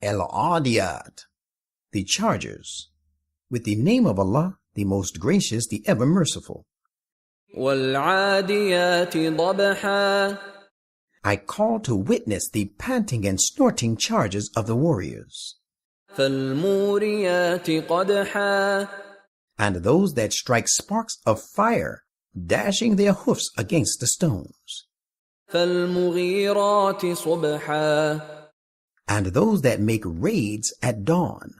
Al-Adiyat, the chargers, with the name of Allah, the most gracious, the ever merciful. وَالْعَادِيَاتِ ضَبْحًا. I call to witness the panting and snorting charges of the warriors. فَالْمُورِيَاتِ قَدْحًا. And those that strike sparks of fire, dashing their hoofs against the stones. فَالْمُغِيرَاتِ صُبْحًا. And those that make raids at dawn.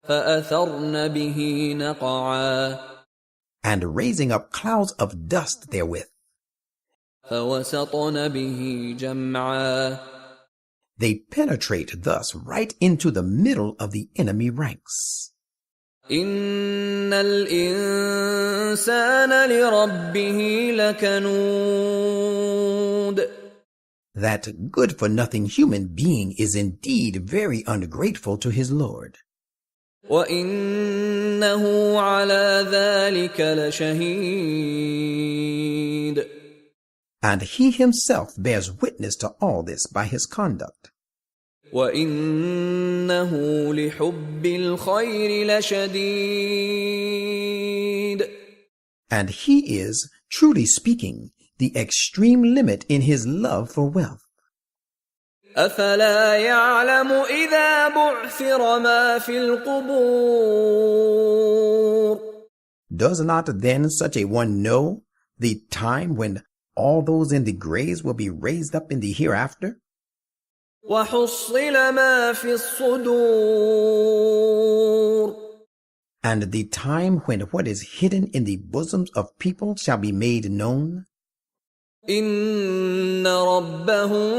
فَأَثَرْنَ بِهِ نَقْعًا. And raising up clouds of dust therewith. فَوَسَطْنَ بِهِ جَمْعًا. They penetrate thus right into the middle of the enemy ranks. إِنَّ الْإِنسَانَ لِرَبِّهِ لَكَنُودٌ. That good-for-nothing human being is indeed very ungrateful to his Lord. وَإِنَّهُ عَلَى ذَلِكَ لَشَهِيدٌ. And he himself bears witness to all this by his conduct. وَإِنَّهُ لِحُبِّ الْخَيْرِ لَشَدِيدٌ. And he is, truly speaking, the extreme limit in his love for wealth. أَفَلَا يَعْلَمُ إِذَا بُعْثِرَ مَا فِي الْقُبُورِ. Does not then such a one know the time when all those in the graves will be raised up in the hereafter? وَحُصِّلَ مَا فِي الصُّدُورِ. And the time when what is hidden in the bosoms of people shall be made known? إِنَّ رَبَّهُم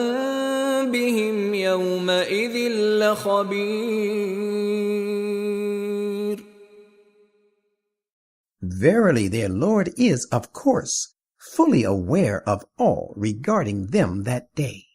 بِهِمْ يَوْمَئِذٍ لَخَبِيرٌ. Verily their Lord is, of course, fully aware of all regarding them that day.